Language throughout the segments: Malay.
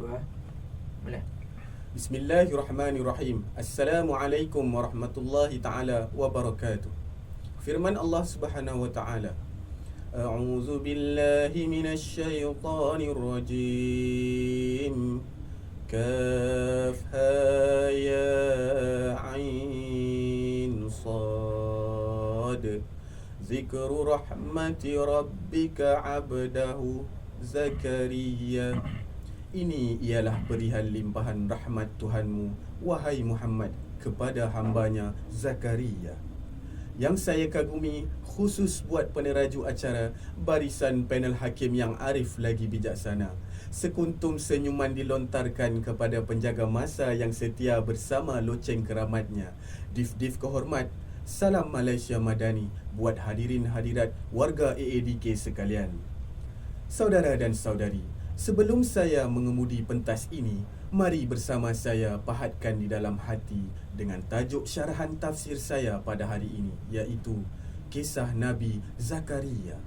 Boleh. Bismillahirrahmanirrahim. Assalamualaikum warahmatullahi ta'ala wabarakatuh. Firman Allah Subhanahu wa ta'ala, A'udzu billahi minasy syaithanir rajim. Kaf ha ya ain sad. Zikru rahmati rabbika 'abdahu Zakaria. Ini ialah perihal limpahan rahmat Tuhanmu, wahai Muhammad, kepada hambanya Zakaria. Yang saya kagumi khusus buat peneraju acara barisan panel hakim yang arif lagi bijaksana. Sekuntum senyuman dilontarkan kepada penjaga masa yang setia bersama loceng keramatnya. Dif-dif kehormat, salam Malaysia Madani buat hadirin hadirat warga AADK sekalian. Saudara dan saudari, sebelum saya mengemudi pentas ini, mari bersama saya pahatkan di dalam hati dengan tajuk syarahan tafsir saya pada hari ini, iaitu Kisah Nabi Zakaria.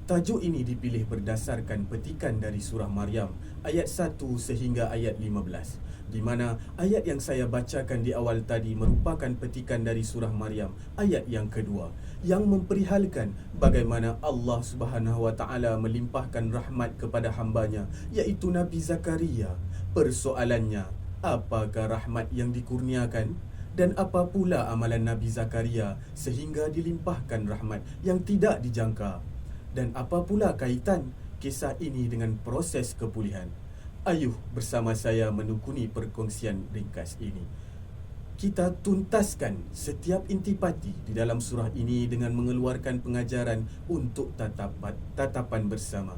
Tajuk ini dipilih berdasarkan petikan dari surah Maryam ayat 1 sehingga ayat 15, di mana ayat yang saya bacakan di awal tadi merupakan petikan dari surah Maryam ayat yang kedua, yang memperihalkan bagaimana Allah Subhanahu wa ta'ala melimpahkan rahmat kepada hambanya, iaitu Nabi Zakaria. Persoalannya, apakah rahmat yang dikurniakan? Dan apa pula amalan Nabi Zakaria sehingga dilimpahkan rahmat yang tidak dijangka? Dan apa pula kaitan kisah ini dengan proses kepulihan? Ayuh bersama saya menukuni perkongsian ringkas ini. Kita tuntaskan setiap intipati di dalam surah ini dengan mengeluarkan pengajaran untuk tatapan bersama.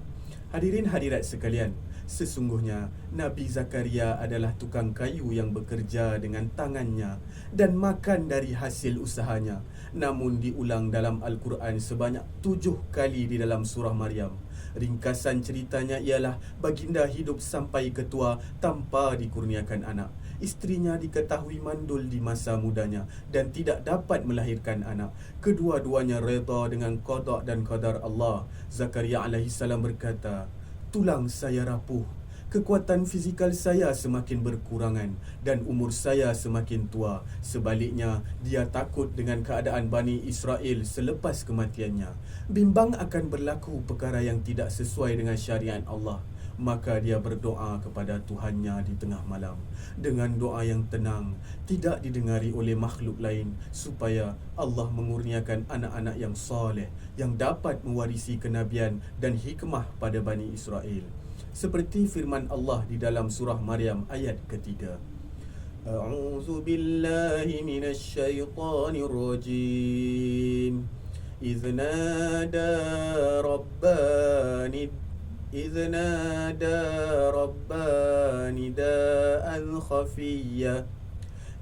Hadirin hadirat sekalian, sesungguhnya Nabi Zakaria adalah tukang kayu yang bekerja dengan tangannya dan makan dari hasil usahanya. Namun diulang dalam Al-Quran sebanyak 7 kali di dalam surah Maryam. Ringkasan ceritanya ialah baginda hidup sampai ketua tanpa dikurniakan anak. Isterinya diketahui mandul di masa mudanya dan tidak dapat melahirkan anak. Kedua-duanya reda dengan qada dan qadar Allah. Zakaria alaihissalam berkata, "Tulang saya rapuh, kekuatan fizikal saya semakin berkurangan dan umur saya semakin tua. Sebaliknya, dia takut dengan keadaan Bani Israel selepas kematiannya. Bimbang akan berlaku perkara yang tidak sesuai dengan syariat Allah. Maka dia berdoa kepada Tuhannya di tengah malam dengan doa yang tenang, tidak didengari oleh makhluk lain, supaya Allah mengurniakan anak-anak yang soleh yang dapat mewarisi kenabian dan hikmah pada Bani Israel." Seperti firman Allah di dalam surah Maryam ayat ketiga. A'udzu billahi minasy syaithanir rajim. إذ نادى رباني داء خفيا.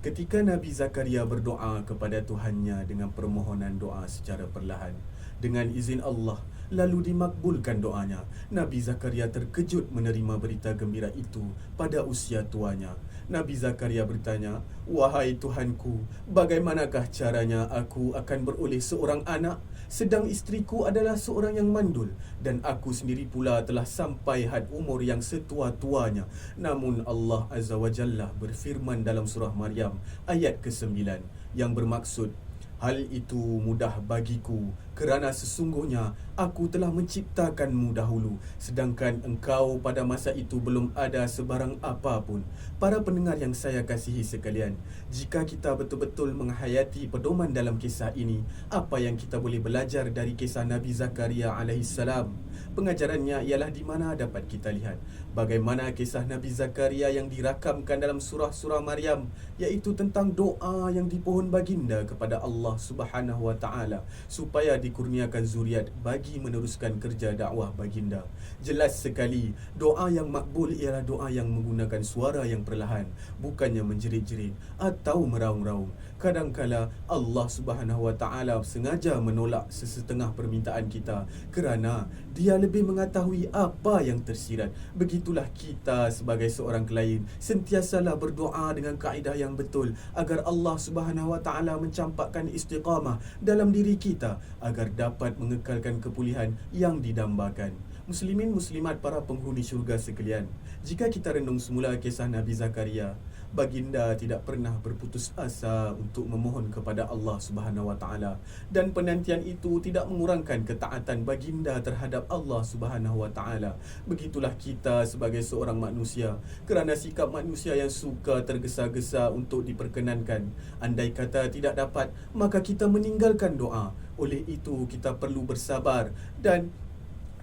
Ketika Nabi Zakaria berdoa kepada Tuhannya dengan permohonan doa secara perlahan, dengan izin Allah, lalu dimakbulkan doanya, Nabi Zakaria terkejut menerima berita gembira itu pada usia tuanya. Nabi Zakaria bertanya, "Wahai Tuhanku, bagaimanakah caranya aku akan beroleh seorang anak, sedang isteriku adalah seorang yang mandul dan aku sendiri pula telah sampai had umur yang setua-tuanya?" Namun Allah Azza wa Jalla berfirman dalam surah Maryam ayat ke-9 yang bermaksud, "Hal itu mudah bagiku kerana sesungguhnya aku telah menciptakanmu dahulu, sedangkan engkau pada masa itu belum ada sebarang apapun." Para pendengar yang saya kasihi sekalian, jika kita betul-betul menghayati pedoman dalam kisah ini, apa yang kita boleh belajar dari kisah Nabi Zakaria alaihissalam? Pengajarannya ialah di mana dapat kita lihat bagaimana kisah Nabi Zakaria yang dirakamkan dalam surah-surah Maryam, iaitu tentang doa yang dipohon baginda kepada Allah Subhanahu wa ta'ala supaya dikurniakan zuriat bagi meneruskan kerja dakwah baginda. Jelas sekali, doa yang makbul ialah doa yang menggunakan suara yang perlahan, bukannya menjerit-jerit atau meraung-raung. Kadangkala Allah Subhanahu wa ta'ala sengaja menolak sesetengah permintaan kita kerana Dia lebih mengetahui apa yang tersirat. Begitulah kita sebagai seorang klien sentiasalah berdoa dengan kaedah yang betul agar Allah Subhanahu wa ta'ala mencampakkan istiqamah dalam diri kita agar dapat mengekalkan kepulihan yang didambakan. Muslimin muslimat para penghuni syurga sekalian, jika kita renung semula kisah Nabi Zakaria, baginda tidak pernah berputus asa untuk memohon kepada Allah Subhanahu Wa Taala, dan penantian itu tidak mengurangkan ketaatan baginda terhadap Allah Subhanahu Wa Taala. Begitulah kita sebagai seorang manusia, kerana sikap manusia yang suka tergesa-gesa untuk diperkenankan. Andai kata tidak dapat, maka kita meninggalkan doa. Oleh itu kita perlu bersabar dan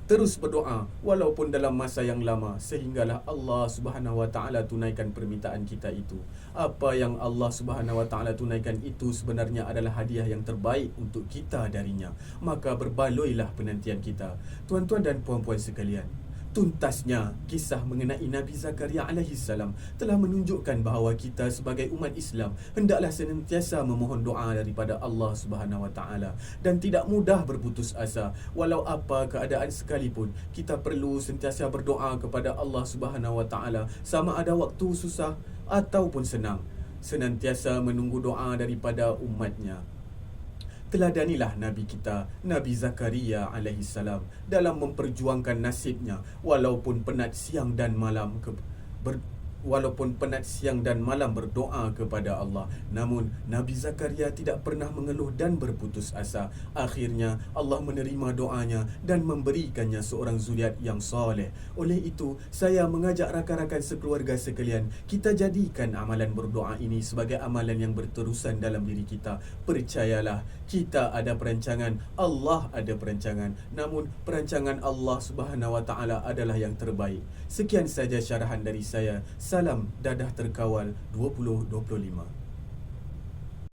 terus berdoa walaupun dalam masa yang lama, sehinggalah Allah Subhanahu Wa Taala tunaikan permintaan kita itu. Apa yang Allah Subhanahu Wa Taala tunaikan itu sebenarnya adalah hadiah yang terbaik untuk kita darinya. Maka berbaloilah penantian kita. Tuan-tuan dan puan-puan sekalian, tuntasnya kisah mengenai Nabi Zakaria alaihi salam telah menunjukkan bahawa kita sebagai umat Islam hendaklah senantiasa memohon doa daripada Allah Subhanahu Wa Taala dan tidak mudah berputus asa. Walau apa keadaan sekalipun, kita perlu sentiasa berdoa kepada Allah Subhanahu Wa Taala, sama ada waktu susah ataupun senang. Senantiasa menunggu doa daripada umatnya. Teladanilah Nabi kita, Nabi Zakaria alaihi salam, dalam memperjuangkan nasibnya walaupun penat siang dan malam berdoa kepada Allah. Namun Nabi Zakaria tidak pernah mengeluh dan berputus asa. Akhirnya Allah menerima doanya dan memberikannya seorang zuriat yang soleh. Oleh itu, saya mengajak rakan-rakan sekeluarga sekalian, kita jadikan amalan berdoa ini sebagai amalan yang berterusan dalam diri kita. Percayalah, kita ada perancangan, Allah ada perancangan. Namun perancangan Allah Subhanahu Wa Taala adalah yang terbaik. Sekian saja syarahan dari saya. Salam dadah terkawal 2025.